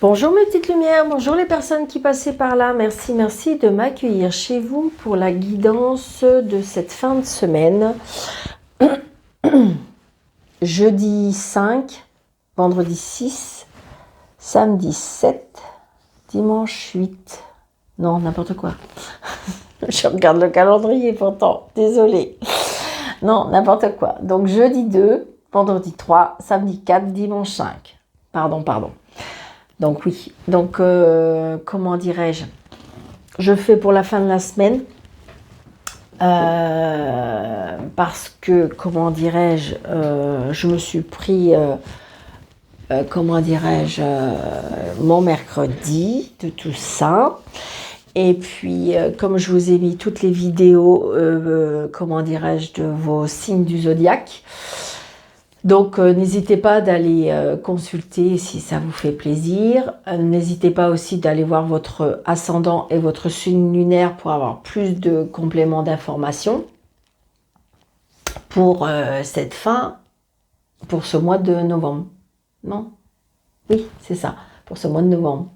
Bonjour mes petites lumières, bonjour les personnes qui passaient par là. Merci de m'accueillir chez vous pour la guidance de cette fin de semaine. Jeudi 5, vendredi 6, samedi 7, dimanche 8. Non, n'importe quoi. Je regarde le calendrier pourtant, désolée. Non, n'importe quoi. Donc jeudi 2, vendredi 3, samedi 4, dimanche 5. Pardon. Donc oui, donc comment dirais-je, je fais pour la fin de la semaine parce que, comment dirais-je, je me suis pris, comment dirais-je, mon mercredi de tout ça. Et puis, comme je vous ai mis toutes les vidéos, comment dirais-je, de vos signes du zodiaque, donc, n'hésitez pas d'aller consulter si ça vous fait plaisir. N'hésitez pas aussi d'aller voir votre ascendant et votre signe lunaire pour avoir plus de compléments d'informations pour cette fin, pour ce mois de novembre. Non? Oui, c'est ça, pour ce mois de novembre.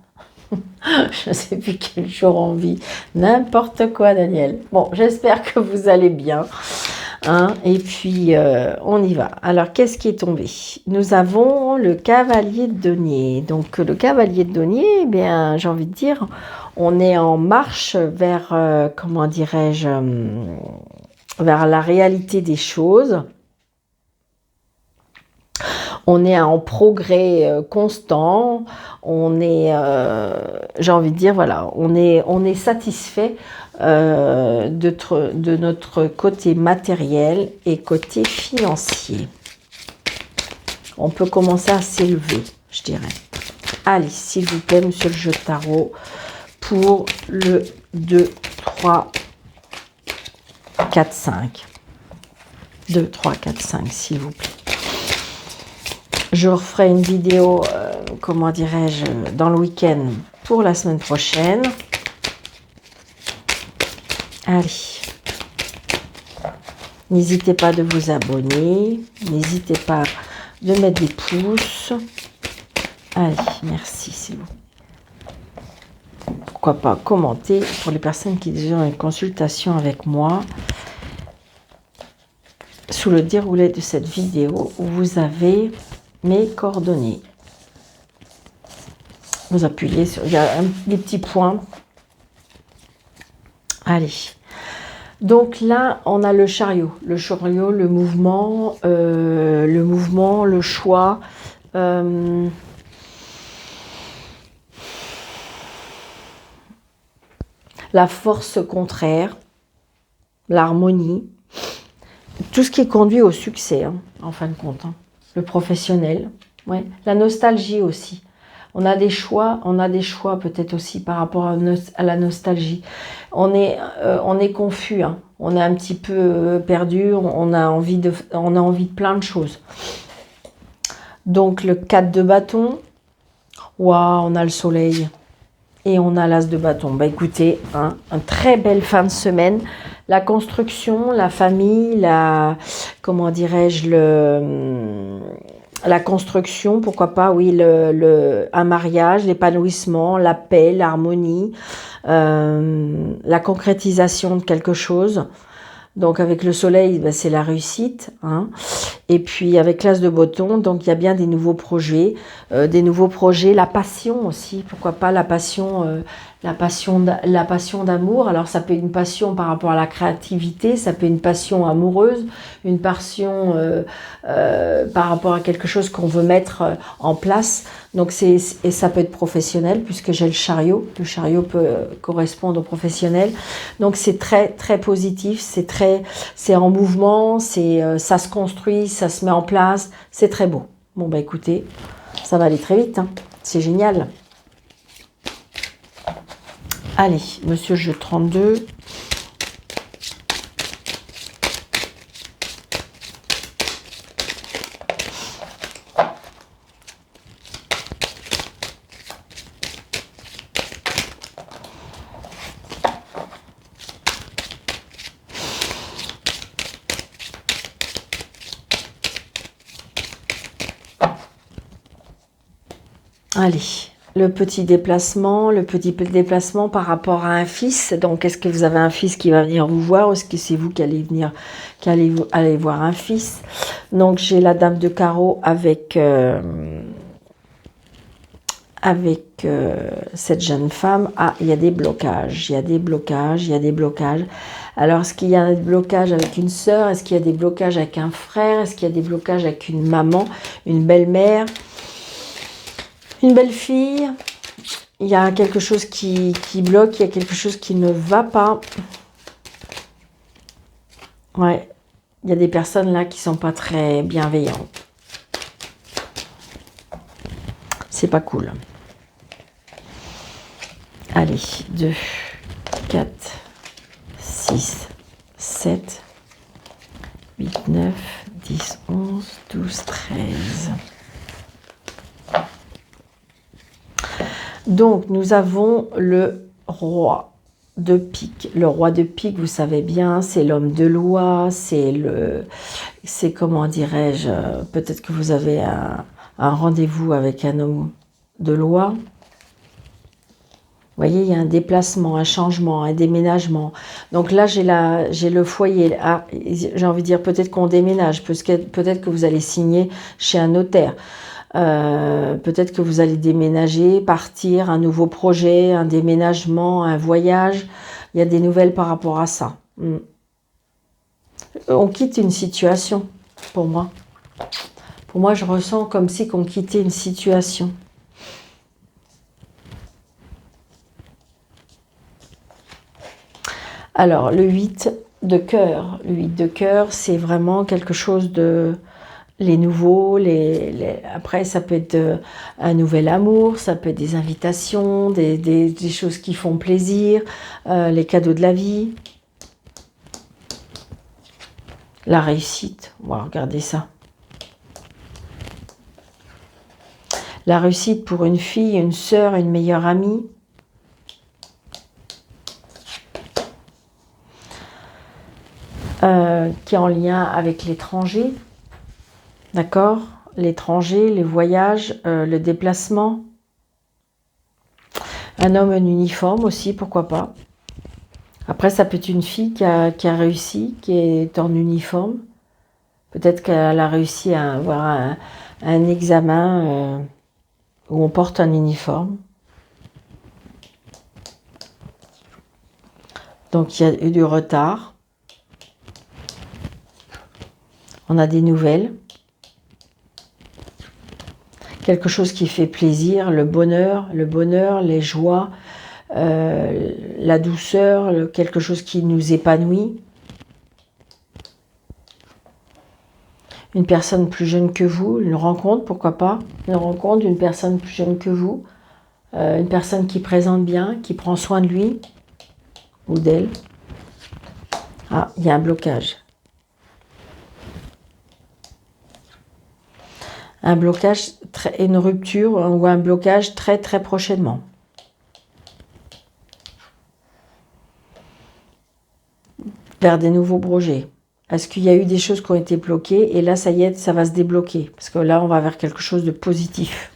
Je ne sais plus quel jour on vit. N'importe quoi, Daniel. Bon, j'espère que vous allez bien. Hein, et puis, on y va. Alors, qu'est-ce qui est tombé? Nous avons le cavalier de denier. Donc, le cavalier de denier, eh bien, j'ai envie de dire, on est en marche vers, comment dirais-je, vers la réalité des choses. On est en progrès constant, on est, j'ai envie de dire, voilà, on est satisfait de notre côté matériel et côté financier. On peut commencer à s'élever, je dirais. Allez, s'il vous plaît, monsieur le jeu de tarot, pour le 2, 3, 4, 5. 2, 3, 4, 5, s'il vous plaît. Je referai une vidéo, comment dirais-je, dans le week-end pour la semaine prochaine. Allez. N'hésitez pas de vous abonner. N'hésitez pas de mettre des pouces. Allez, merci, c'est bon. Pourquoi pas commenter pour les personnes qui désirent une consultation avec moi. Sous le déroulé de cette vidéo, vous avez mes coordonnées. Vous appuyez sur, il y a des petits points. Allez. Donc là, on a le chariot, le mouvement, le choix. La force contraire, l'harmonie. Tout ce qui conduit au succès, hein, en fin de compte. Hein. Le professionnel, ouais. La nostalgie aussi. On a des choix peut-être aussi par rapport à la nostalgie. On est confus, hein. On est un petit peu perdu, on a envie de plein de choses. Donc le 4 de bâton, waouh, on a le soleil et on a l'as de bâton. Bah écoutez, hein, une très belle fin de semaine. La construction, la famille, comment dirais-je, la construction, pourquoi pas, oui, un mariage, l'épanouissement, la paix, l'harmonie, la concrétisation de quelque chose. Donc avec le soleil, ben, c'est la réussite. Hein. Et puis avec l'as de bâton, donc il y a bien des nouveaux projets, la passion aussi, pourquoi pas la passion d'amour. Alors ça peut être une passion par rapport à la créativité, ça peut être une passion amoureuse, une passion par rapport à quelque chose qu'on veut mettre en place. Donc et ça peut être professionnel puisque j'ai le chariot. Le chariot peut correspondre au professionnel. Donc c'est très très positif, c'est en mouvement, ça se construit, ça se met en place, c'est très beau. Bon bah écoutez, ça va aller très vite, hein. C'est génial. Allez, monsieur jeu 32. Allez, le petit déplacement par rapport à un fils. Donc, est-ce que vous avez un fils qui va venir vous voir ou est-ce que c'est vous qui allez venir, aller voir un fils? Donc, j'ai la dame de carreau avec cette jeune femme. Ah, il y a des blocages, il y a des blocages, il y a des blocages. Alors, est-ce qu'il y a des blocages avec une sœur? Est-ce qu'il y a des blocages avec un frère? Est-ce qu'il y a des blocages avec une maman, une belle-mère, une belle-fille? Il y a quelque chose qui bloque, il y a quelque chose qui ne va pas. Ouais, il y a des personnes là qui sont pas très bienveillantes. C'est pas cool. Allez, 2, 4, 6, 7, 8, 9, 10, 11, 12, 13. Donc, nous avons le roi de pique. Le roi de pique, vous savez bien, c'est l'homme de loi, c'est comment dirais-je, peut-être que vous avez un rendez-vous avec un homme de loi. Vous voyez, il y a un déplacement, un changement, un déménagement. Donc là, j'ai le foyer. Ah, j'ai envie de dire, peut-être qu'on déménage, peut-être que vous allez signer chez un notaire. Peut-être que vous allez déménager, partir, un nouveau projet, un déménagement, un voyage. Il y a des nouvelles par rapport à ça. On quitte une situation, pour moi. Pour moi, je ressens comme si qu'on quittait une situation. Alors, le 8 de cœur. Le 8 de cœur, c'est vraiment quelque chose de... Les nouveaux, après ça peut être un nouvel amour, ça peut être des invitations, des choses qui font plaisir, les cadeaux de la vie, la réussite. Wow, regardez ça. La réussite pour une fille, une sœur, une meilleure amie. Qui est en lien avec l'étranger. D'accord? L'étranger, les voyages, le déplacement. Un homme en uniforme aussi, pourquoi pas. Après, ça peut être une fille qui a réussi, qui est en uniforme. Peut-être qu'elle a réussi à avoir un examen où on porte un uniforme. Donc, il y a eu du retard. On a des nouvelles. Quelque chose qui fait plaisir, le bonheur, les joies, la douceur, quelque chose qui nous épanouit. Une personne plus jeune que vous, une rencontre, pourquoi pas? Une rencontre d'une personne plus jeune que vous, une personne qui présente bien, qui prend soin de lui ou d'elle. Ah, il y a un blocage. Un blocage, une rupture ou un blocage très très prochainement. Vers des nouveaux projets. Est-ce qu'il y a eu des choses qui ont été bloquées et là ça y est, ça va se débloquer parce que là on va vers quelque chose de positif.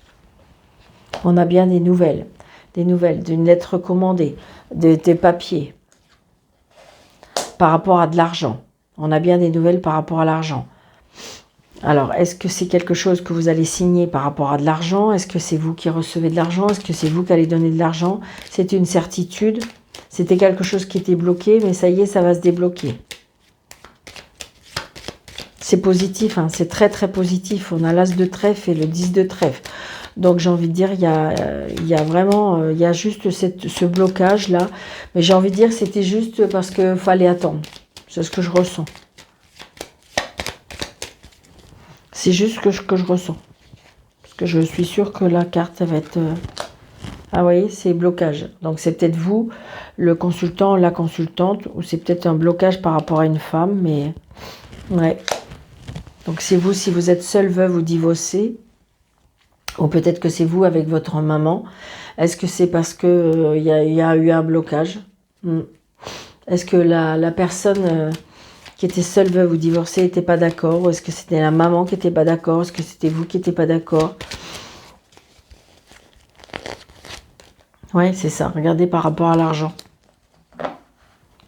On a bien des nouvelles d'une lettre recommandée, des papiers par rapport à de l'argent. On a bien des nouvelles par rapport à l'argent. Alors, est-ce que c'est quelque chose que vous allez signer par rapport à de l'argent? Est-ce que c'est vous qui recevez de l'argent? Est-ce que c'est vous qui allez donner de l'argent? C'est une certitude. C'était quelque chose qui était bloqué, mais ça y est, ça va se débloquer. C'est positif, hein, c'est très très positif. On a l'as de trèfle et le 10 de trèfle. Donc j'ai envie de dire, il y a vraiment, il y a juste ce blocage-là. Mais j'ai envie de dire, c'était juste parce qu'il fallait attendre. C'est ce que je ressens. C'est juste ce que je ressens. Parce que je suis sûre que la carte, elle va être... Ah, vous voyez, c'est blocage. Donc, c'est peut-être vous, le consultant, la consultante, ou c'est peut-être un blocage par rapport à une femme, mais... Ouais. Donc, c'est vous, si vous êtes seule, veuve ou divorcée, ou peut-être que c'est vous avec votre maman. Est-ce que c'est parce que y a eu un blocage? Est-ce que la personne... qui était seule, veuve ou divorcée, n'était pas d'accord? Ou est-ce que c'était la maman qui n'était pas d'accord? Est-ce que c'était vous qui n'étiez pas d'accord? Ouais, c'est ça. Regardez par rapport à l'argent.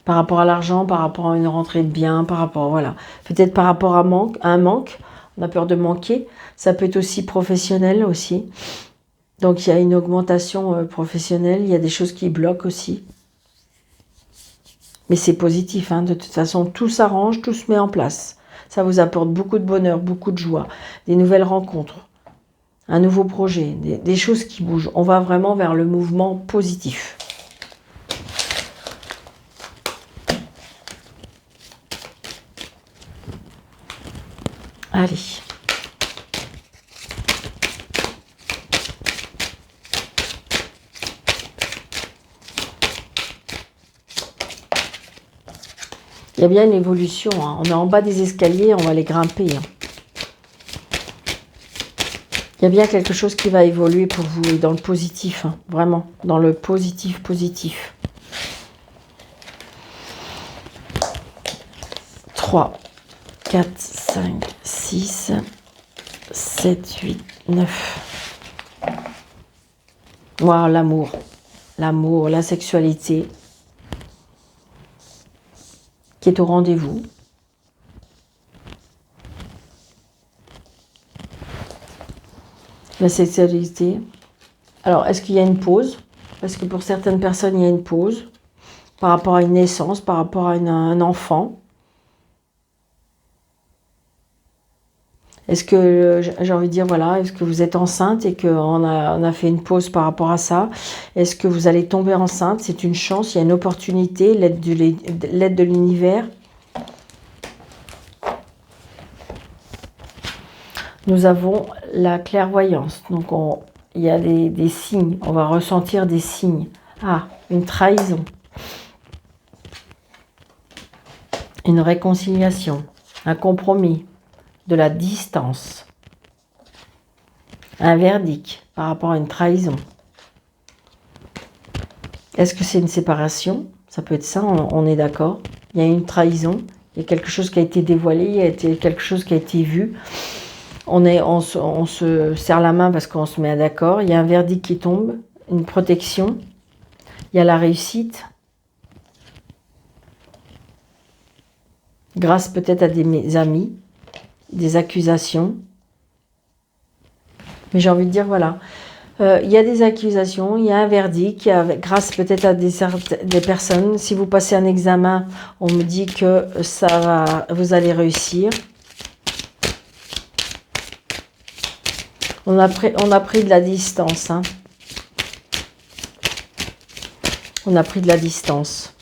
Par rapport à l'argent, par rapport à une rentrée de biens, par rapport, voilà. Peut-être par rapport à un manque. On a peur de manquer. Ça peut être aussi professionnel aussi. Donc, il y a une augmentation professionnelle. Il y a des choses qui bloquent aussi. Mais c'est positif, hein. De toute façon, tout s'arrange, tout se met en place. Ça vous apporte beaucoup de bonheur, beaucoup de joie, des nouvelles rencontres, un nouveau projet, des choses qui bougent. On va vraiment vers le mouvement positif. Allez. Il y a bien une évolution, hein. On est en bas des escaliers, on va les grimper, hein. Il y a bien quelque chose qui va évoluer pour vous, et dans le positif, hein, vraiment, dans le positif, positif. 3, 4, 5, 6, 7, 8, 9. Wow, l'amour, la sexualité qui est au rendez-vous. La sexualité. Alors, est-ce qu'il y a une pause? Parce que pour certaines personnes, il y a une pause par rapport à une naissance, par rapport à un enfant. Est-ce que, j'ai envie de dire, voilà, est-ce que vous êtes enceinte et qu'on a fait une pause par rapport à ça? Est-ce que vous allez tomber enceinte? C'est une chance, il y a une opportunité, l'aide de l'univers. Nous avons la clairvoyance. Donc, il y a des signes. On va ressentir des signes. Ah, une trahison. Une réconciliation. Un compromis. De la distance. Un verdict par rapport à une trahison. Est-ce que c'est une séparation? Ça peut être ça, on est d'accord. Il y a une trahison. Il y a quelque chose qui a été dévoilé. Il y a quelque chose qui a été vu. On se serre la main parce qu'on se met d'accord. Il y a un verdict qui tombe, une protection. Il y a la réussite. Grâce peut-être à des amis, des accusations. Mais j'ai envie de dire, voilà. Il y a des accusations, il y a un verdict, grâce peut-être à des personnes. Si vous passez un examen, on me dit que vous allez réussir. On a pris de la distance. Hein. On a pris de la distance.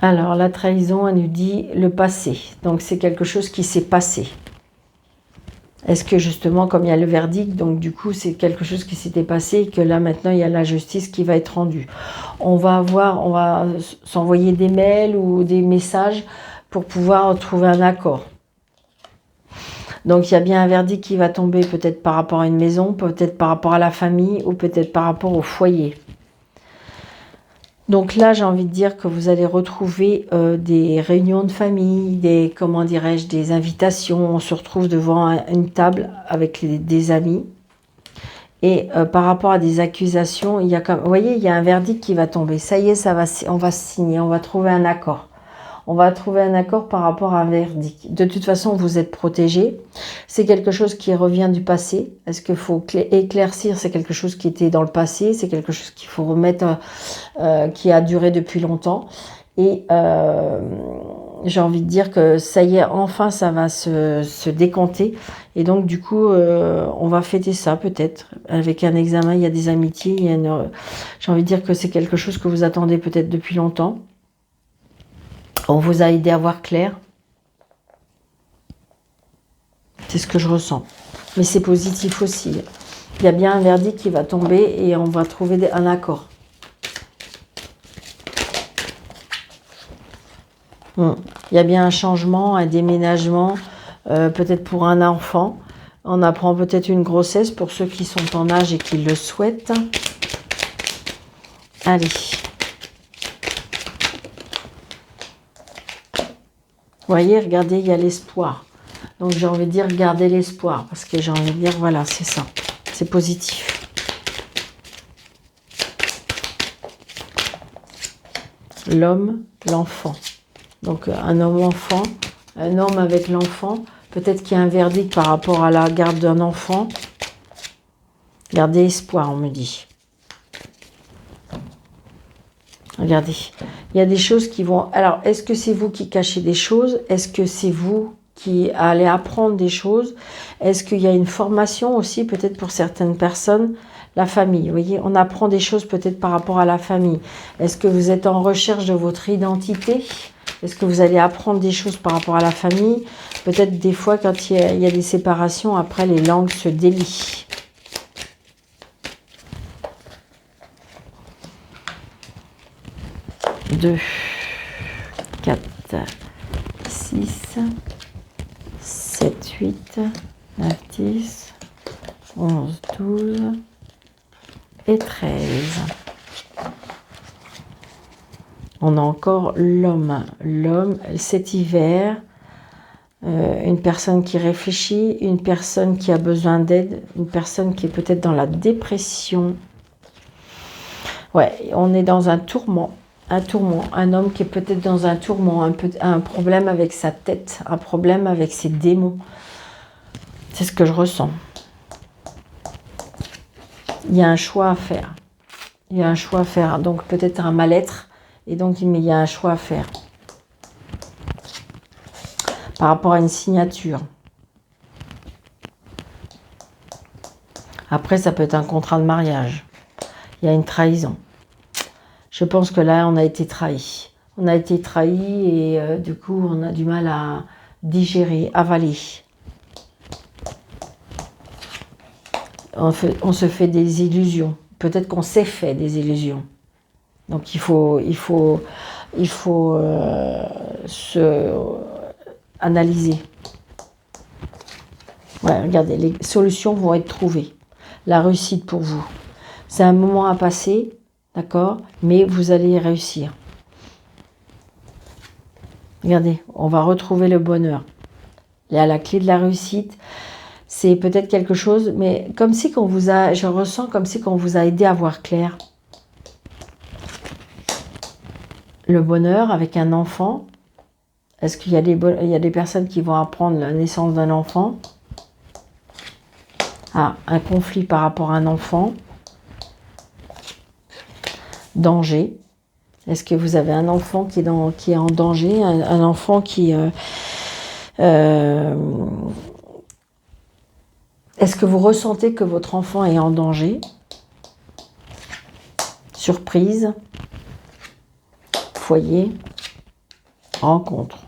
Alors, la trahison, elle nous dit le passé. Donc, c'est quelque chose qui s'est passé. Est-ce que justement, comme il y a le verdict, donc du coup, c'est quelque chose qui s'était passé et que là, maintenant, il y a la justice qui va être rendue. On va s'envoyer des mails ou des messages pour pouvoir trouver un accord. Donc, il y a bien un verdict qui va tomber peut-être par rapport à une maison, peut-être par rapport à la famille ou peut-être par rapport au foyer. Donc là, j'ai envie de dire que vous allez retrouver des réunions de famille, des invitations. On se retrouve devant une table avec des amis. Et par rapport à des accusations, vous voyez, il y a un verdict qui va tomber. Ça y est, on va signer, on va trouver un accord. On va trouver un accord par rapport à un verdict. De toute façon, vous êtes protégé. C'est quelque chose qui revient du passé. Est-ce qu'il faut éclaircir? C'est quelque chose qui était dans le passé. C'est quelque chose qu'il faut remettre, qui a duré depuis longtemps. Et j'ai envie de dire que ça y est, enfin, ça va se décanter. Et donc, du coup, on va fêter ça peut-être. Avec un examen, il y a des amitiés. J'ai envie de dire que c'est quelque chose que vous attendez peut-être depuis longtemps. On vous a aidé à voir clair. C'est ce que je ressens. Mais c'est positif aussi. Il y a bien un verdict qui va tomber et on va trouver un accord. Il y a bien un changement, un déménagement, peut-être pour un enfant. On apprend peut-être une grossesse pour ceux qui sont en âge et qui le souhaitent. Allez. voyez, regardez, il y a l'espoir. Donc j'ai envie de dire, gardez l'espoir. Parce que j'ai envie de dire, voilà, c'est ça. C'est positif. L'homme, l'enfant. Donc un homme-enfant, un homme avec l'enfant. Peut-être qu'il y a un verdict par rapport à la garde d'un enfant. Gardez espoir, on me dit. Regardez, il y a des choses qui vont... Alors, est-ce que c'est vous qui cachez des choses? Est-ce que c'est vous qui allez apprendre des choses? Est-ce qu'il y a une formation aussi, peut-être pour certaines personnes? La famille, vous voyez, on apprend des choses peut-être par rapport à la famille. Est-ce que vous êtes en recherche de votre identité? Est-ce que vous allez apprendre des choses par rapport à la famille? Peut-être des fois, quand il y a des séparations, après, les langues se délient. 2, 4, 6, 7, 8, 9, 10, 11, 12 et 13. On a encore l'homme. L'homme, cet hiver, une personne qui réfléchit, une personne qui a besoin d'aide, une personne qui est peut-être dans la dépression. Ouais, on est dans un tourment. Un homme qui est peut-être dans un tourment, un problème avec sa tête, un problème avec ses démons. C'est ce que je ressens. Il y a un choix à faire. Il y a un choix à faire. Donc peut-être un mal-être. Et donc il y a un choix à faire. Par rapport à une signature. Après, ça peut être un contrat de mariage. Il y a une trahison. Je pense que là, on a été trahi. On a été trahi et du coup, on a du mal à digérer, avaler. On se fait des illusions. Peut-être qu'on s'est fait des illusions. Donc, il faut se analyser. Ouais, regardez, les solutions vont être trouvées. La réussite pour vous. C'est un moment à passer. D'accord? Mais vous allez y réussir. Regardez, on va retrouver le bonheur. Il y a la clé de la réussite. C'est peut-être quelque chose, mais comme si qu'on vous a... Je ressens comme si qu'on vous a aidé à voir clair. Le bonheur avec un enfant. Est-ce qu'il y a des personnes qui vont apprendre la naissance d'un enfant? Ah, un conflit par rapport à un enfant. Danger. Est-ce que vous avez un enfant qui est en danger, un enfant qui... Est-ce que vous ressentez que votre enfant est en danger? Surprise. Foyer. Rencontre.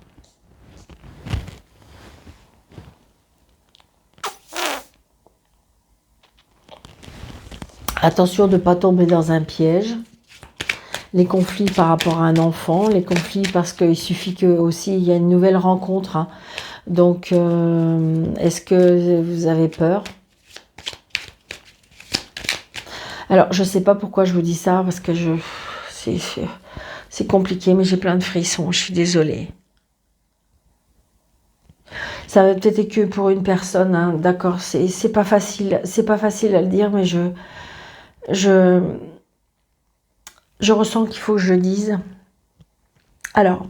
Attention de ne pas tomber dans un piège. Les conflits par rapport à un enfant, les conflits parce qu'il suffit que aussi il y a une nouvelle rencontre. Hein. Donc, est-ce que vous avez peur? Alors, je ne sais pas pourquoi je vous dis ça, parce que c'est compliqué, mais j'ai plein de frissons, je suis désolée. Ça va peut-être être que pour une personne, hein, d'accord, c'est pas facile à le dire, mais je ressens qu'il faut que je le dise. Alors,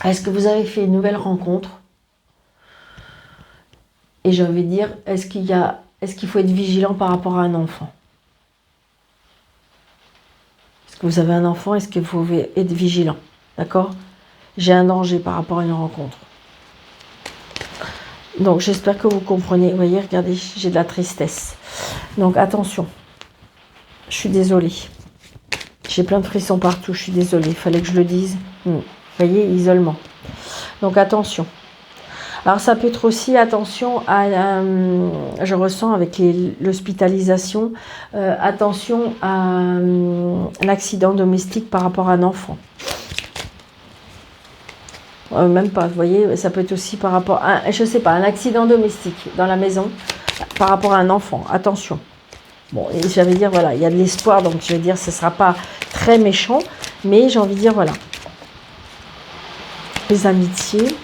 est-ce que vous avez fait une nouvelle rencontre? Et j'ai envie de dire, est-ce qu'il faut être vigilant par rapport à un enfant? Est-ce que vous avez un enfant? Est-ce qu'il faut être vigilant? D'accord? J'ai un danger par rapport à une rencontre. Donc, j'espère que vous comprenez. Vous voyez, regardez, j'ai de la tristesse. Donc, attention. Je suis désolée. J'ai plein de frissons partout. Je suis désolée. Il fallait que je le dise. Vous voyez, isolement. Donc, attention. Alors, ça peut être aussi, attention, je ressens avec l'hospitalisation, attention à un accident domestique par rapport à un enfant. Même pas, vous voyez, ça peut être aussi par rapport à, je sais pas, un accident domestique dans la maison par rapport à un enfant. Attention. Bon, et j'avais dire, voilà, il y a de l'espoir, donc je vais dire, ce ne sera pas très méchant, mais j'ai envie de dire, voilà. Les amitiés.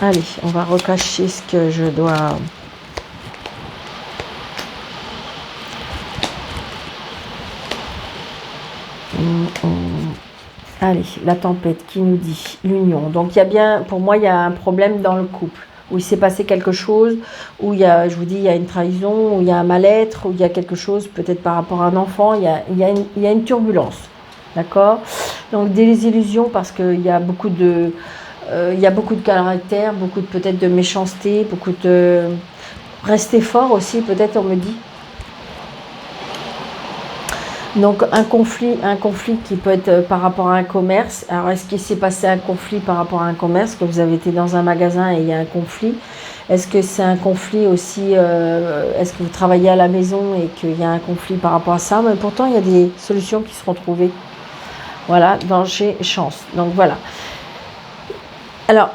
Allez, on va recacher ce que je dois... Allez, la tempête qui nous dit l'union. Donc, il y a bien, pour moi, il y a un problème dans le couple, où il s'est passé quelque chose, où il y a, je vous dis, il y a une trahison, où il y a un mal-être, où il y a quelque chose, peut-être par rapport à un enfant, il y a une turbulence. D'accord? Donc, des illusions, parce qu'il y a beaucoup de... il y a beaucoup de caractère, beaucoup peut-être de méchanceté, beaucoup de... Rester fort aussi, peut-être, on me dit. Donc un conflit qui peut être par rapport à un commerce. Alors est-ce qu'il s'est passé un conflit par rapport à un commerce, que vous avez été dans un magasin et il y a un conflit? Est-ce que c'est un conflit aussi, est-ce que vous travaillez à la maison et qu'il y a un conflit par rapport à ça? Mais pourtant il y a des solutions qui seront trouvées. Voilà, danger, chance. Donc voilà. Alors,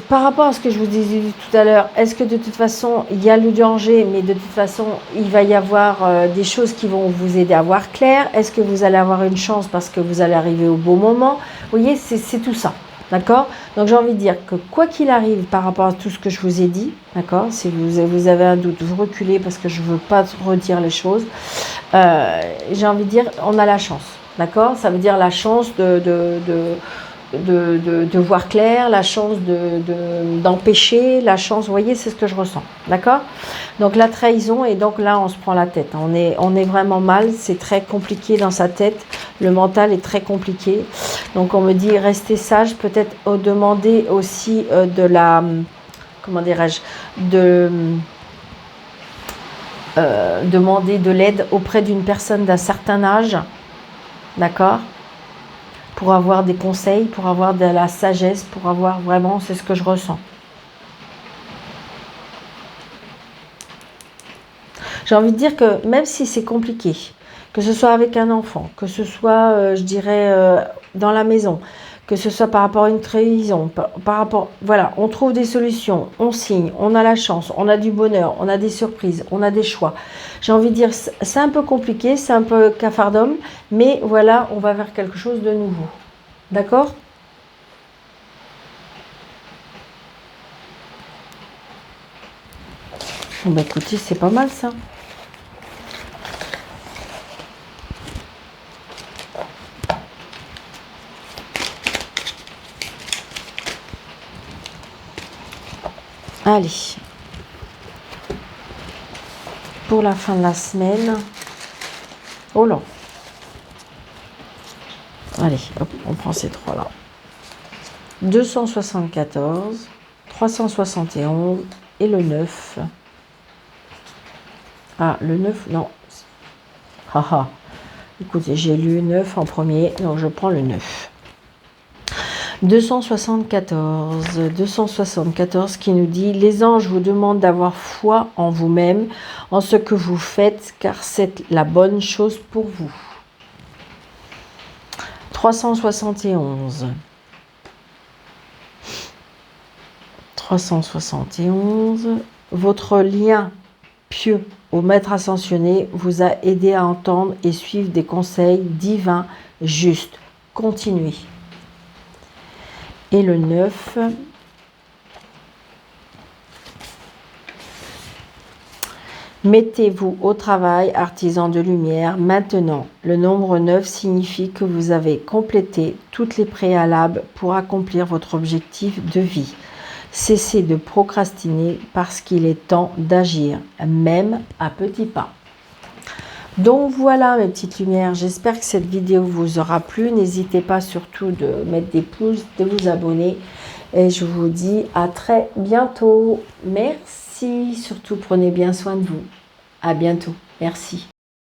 par rapport à ce que je vous disais tout à l'heure, est-ce que de toute façon, il y a le danger, mais de toute façon, il va y avoir des choses qui vont vous aider à voir clair? Est-ce que vous allez avoir une chance parce que vous allez arriver au bon moment? Vous voyez, c'est tout ça, d'accord? Donc, j'ai envie de dire que quoi qu'il arrive par rapport à tout ce que je vous ai dit, d'accord? Si vous avez un doute, vous reculez parce que je ne veux pas redire les choses. J'ai envie de dire, on a la chance, d'accord? Ça veut dire la chance de voir clair, la chance d'empêcher, la chance, vous voyez, c'est ce que je ressens, d'accord? Donc la trahison, et donc là on se prend la tête, on est vraiment mal, c'est très compliqué dans sa tête, le mental est très compliqué, donc on me dit restez sage, peut-être demander aussi de la, comment dirais-je, demander de l'aide auprès d'une personne d'un certain âge, d'accord? Pour avoir des conseils, pour avoir de la sagesse, pour avoir vraiment, c'est ce que je ressens. J'ai envie de dire que même si c'est compliqué, que ce soit avec un enfant, que ce soit, je dirais, dans la maison, que ce soit par rapport à une trahison, par rapport, voilà, on trouve des solutions, on signe, on a la chance, on a du bonheur, on a des surprises, on a des choix. J'ai envie de dire, c'est un peu compliqué, c'est un peu cafardum, mais voilà, on va vers quelque chose de nouveau. D'accord? Bon, bah écoutez, c'est pas mal ça. Allez, pour la fin de la semaine. Oh là. Allez, hop, on prend ces trois-là. 274, 371 et le 9. Ah, le 9, non. Haha. Écoutez, j'ai lu 9 en premier, donc je prends le 9. 274 qui nous dit « Les anges vous demandent d'avoir foi en vous-même, en ce que vous faites, car c'est la bonne chose pour vous. » 371. Votre lien pieux au Maître ascensionné vous a aidé à entendre et suivre des conseils divins justes. Continuez. Et le 9. Mettez-vous au travail, artisan de lumière, maintenant. Le nombre 9 signifie que vous avez complété toutes les préalables pour accomplir votre objectif de vie. Cessez de procrastiner parce qu'il est temps d'agir, même à petits pas. Donc voilà mes petites lumières, j'espère que cette vidéo vous aura plu. N'hésitez pas surtout de mettre des pouces, de vous abonner. Et je vous dis à très bientôt. Merci, surtout prenez bien soin de vous. À bientôt, merci.